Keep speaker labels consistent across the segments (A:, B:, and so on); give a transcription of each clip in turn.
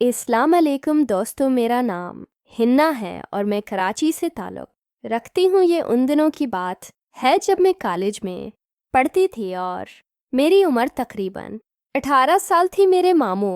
A: अस्सलाम अलैकुम दोस्तों, मेरा नाम हिन्ना है और मैं कराची से ताल्लुक़ रखती हूँ। ये उन दिनों की बात है जब मैं कॉलेज में पढ़ती थी और मेरी उम्र तकरीबन 18 साल थी। मेरे मामू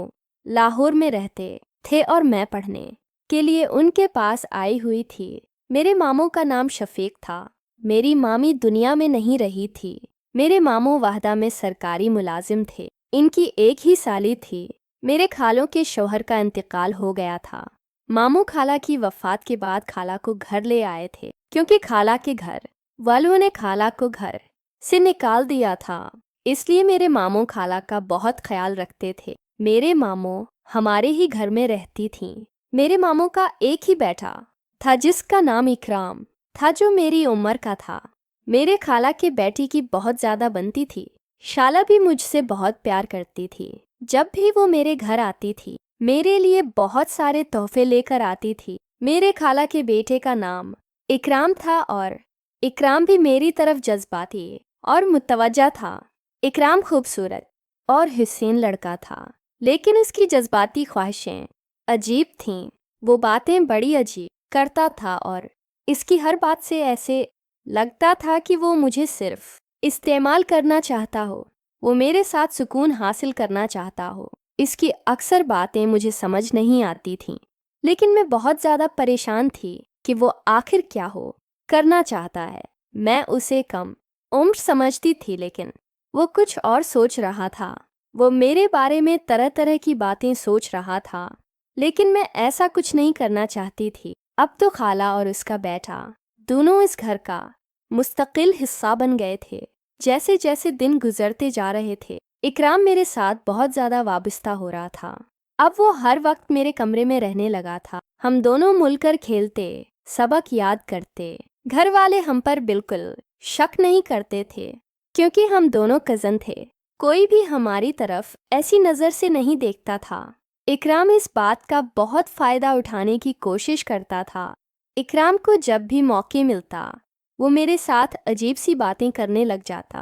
A: लाहौर में रहते थे और मैं पढ़ने के लिए उनके पास आई हुई थी। मेरे मामू का नाम शफीक था। मेरी मामी दुनिया में नहीं रही थी। मेरे मामू वाहदा में सरकारी मुलाजिम थे। इनकी एक ही साली थी। मेरे खालों के शौहर का इंतकाल हो गया था। मामू खाला की वफ़ात के बाद खाला को घर ले आए थे, क्योंकि खाला के घर वालों ने खाला को घर से निकाल दिया था। इसलिए मेरे मामू खाला का बहुत ख्याल रखते थे। मेरे मामू हमारे ही घर में रहती थीं। मेरे मामू का एक ही बेटा था जिसका नाम इकराम था, जो मेरी उम्र का था। मेरे खाला के बेटी की बहुत ज़्यादा बनती थी। शाला भी मुझसे बहुत प्यार करती थी। जब भी वो मेरे घर आती थी, मेरे लिए बहुत सारे तोहफे लेकर आती थी। मेरे खाला के बेटे का नाम इकराम था और इकराम भी मेरी तरफ जज्बाती और मुतवज्जा था। इकराम खूबसूरत और हुसैन लड़का था, लेकिन उसकी जज्बाती ख्वाहिशें अजीब थीं। वो बातें बड़ी अजीब करता था और इसकी हर बात से ऐसे लगता था कि वो मुझे सिर्फ इस्तेमाल करना चाहता हो, वो मेरे साथ सुकून हासिल करना चाहता हो। इसकी अक्सर बातें मुझे समझ नहीं आती थीं, लेकिन मैं बहुत ज़्यादा परेशान थी कि वो आखिर क्या हो करना चाहता है। मैं उसे कम उम्र समझती थी, लेकिन वो कुछ और सोच रहा था। वो मेरे बारे में तरह तरह की बातें सोच रहा था, लेकिन मैं ऐसा कुछ नहीं करना चाहती थी। अब तो खाला और उसका बेटा दोनों इस घर का मुस्तकिल हिस्सा बन गए थे। जैसे जैसे दिन गुजरते जा रहे थे, इकराम मेरे साथ बहुत ज़्यादा वाबस्ता हो रहा था। अब वो हर वक्त मेरे कमरे में रहने लगा था। हम दोनों मिलकर खेलते, सबक याद करते। घर वाले हम पर बिल्कुल शक नहीं करते थे, क्योंकि हम दोनों कज़न थे। कोई भी हमारी तरफ ऐसी नज़र से नहीं देखता था। इकराम इस बात का बहुत फ़ायदा उठाने की कोशिश करता था। इकराम को जब भी मौके मिलता, वो मेरे साथ अजीब सी बातें करने लग जाता।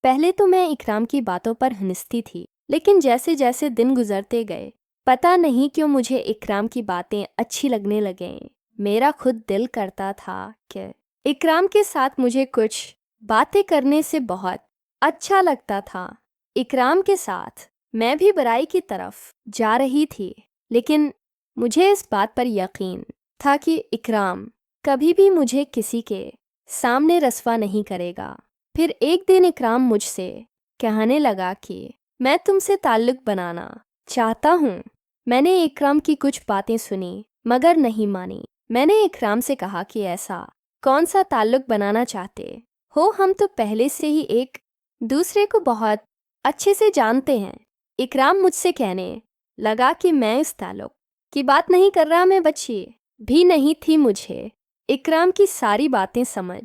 A: पहले तो मैं इकराम की बातों पर हंसती थी, लेकिन जैसे जैसे दिन गुजरते गए, पता नहीं क्यों मुझे इकराम की बातें अच्छी लगने लगे। मेरा खुद दिल करता था कि इकराम के साथ मुझे कुछ बातें करने से बहुत अच्छा लगता था। इकराम के साथ मैं भी बुराई की तरफ जा रही थी, लेकिन मुझे इस बात पर यकीन था कि इकराम कभी भी मुझे किसी के सामने रस्वा नहीं करेगा। फिर एक दिन इकराम मुझसे कहने लगा कि मैं तुमसे ताल्लुक़ बनाना चाहता हूँ। मैंने इकराम की कुछ बातें सुनी, मगर नहीं मानी। मैंने इकराम से कहा कि ऐसा कौन सा ताल्लुक़ बनाना चाहते हो? हम तो पहले से ही एक दूसरे को बहुत अच्छे से जानते हैं। इकराम मुझसे कहने लगा कि मैं इस ताल्लुक़ की बात नहीं कर रहा। मैं बच्ची भी नहीं थी। मुझे इकराम की सारी बातें समझ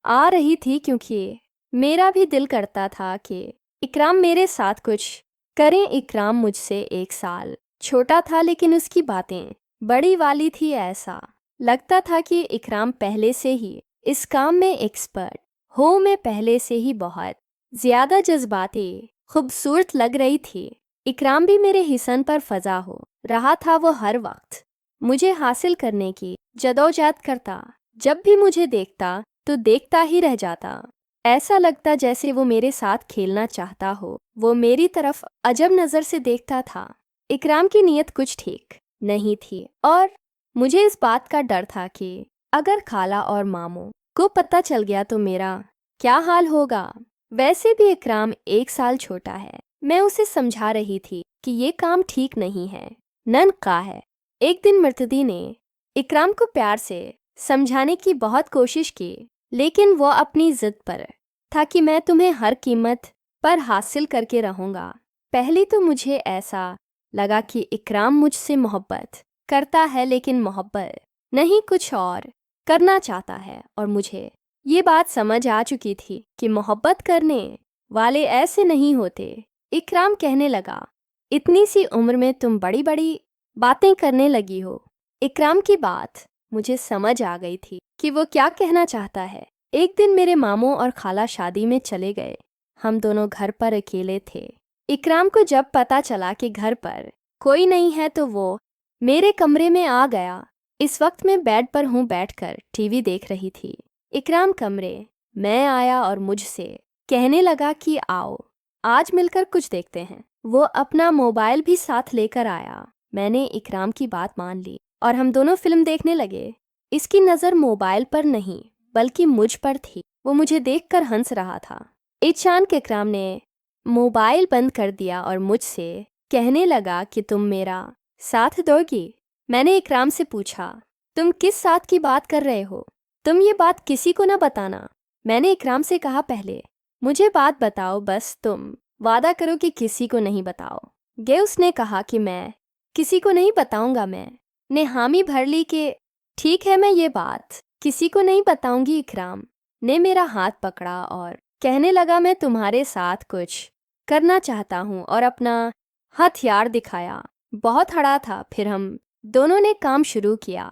A: आ रही थी, क्योंकि मेरा भी दिल करता था कि इकराम मेरे साथ कुछ करें। इकराम मुझसे 1 साल छोटा था, लेकिन उसकी बातें बड़ी वाली थी। ऐसा लगता था कि इकराम पहले से ही इस काम में एक्सपर्ट हो। मैं पहले से ही बहुत ज़्यादा जज्बाती खूबसूरत लग रही थी। इकराम भी मेरे हिसन पर फजा हो रहा था। वो हर वक्त मुझे हासिल करने की जदोजहद करता। जब भी मुझे देखता तो देखता ही रह जाता। ऐसा लगता जैसे वो मेरे साथ खेलना चाहता हो। वो मेरी तरफ अजब नज़र से देखता था। इकराम की नीयत कुछ ठीक नहीं थी, और मुझे इस बात का डर था कि अगर खाला और मामू को पता चल गया तो मेरा क्या हाल होगा। वैसे भी इकराम 1 साल छोटा है। मैं उसे समझा रही थी कि ये काम ठीक नहीं है, ननका है। एक दिन मर्तदी ने इकराम को प्यार से समझाने की बहुत कोशिश की, लेकिन वो अपनी ज़िद पर था कि मैं तुम्हें हर कीमत पर हासिल करके रहूँगा। पहले तो मुझे ऐसा लगा कि इकराम मुझसे मोहब्बत करता है, लेकिन मोहब्बत नहीं, कुछ और करना चाहता है। और मुझे ये बात समझ आ चुकी थी कि मोहब्बत करने वाले ऐसे नहीं होते। इकराम कहने लगा, इतनी सी उम्र में तुम बड़ी बड़ी बातें करने लगी हो। इकराम की बात मुझे समझ आ गई थी कि वो क्या कहना चाहता है। एक दिन मेरे मामू और खाला शादी में चले गए। हम दोनों घर पर अकेले थे। इकराम को जब पता चला कि घर पर कोई नहीं है, तो वो मेरे कमरे में आ गया। इस वक्त मैं बेड पर हूँ, बैठकर टीवी देख रही थी। इकराम कमरे मैं आया और मुझसे कहने लगा कि आओ आज मिलकर कुछ देखते हैं। वो अपना मोबाइल भी साथ लेकर आया। मैंने इकराम की बात मान ली और हम दोनों फिल्म देखने लगे। इसकी नज़र मोबाइल पर नहीं बल्कि मुझ पर थी। वो मुझे देखकर हंस रहा था। अचानक इकराम ने मोबाइल बंद कर दिया और मुझसे कहने लगा कि तुम मेरा साथ दोगी। मैंने इकराम से पूछा, तुम किस साथ की बात कर रहे हो? तुम ये बात किसी को ना बताना। मैंने इकराम से कहा, पहले मुझे बात बताओ, बस तुम वादा करो कि किसी को नहीं बताओगे। उसने कहा कि मैं किसी को नहीं बताऊंगा। मैंने हामी भर ली कि ठीक है, मैं ये बात किसी को नहीं बताऊंगी। इकराम ने मेरा हाथ पकड़ा और कहने लगा, मैं तुम्हारे साथ कुछ करना चाहता हूँ, और अपना हथियार दिखाया। बहुत हड़ा था। फिर हम दोनों ने काम शुरू किया।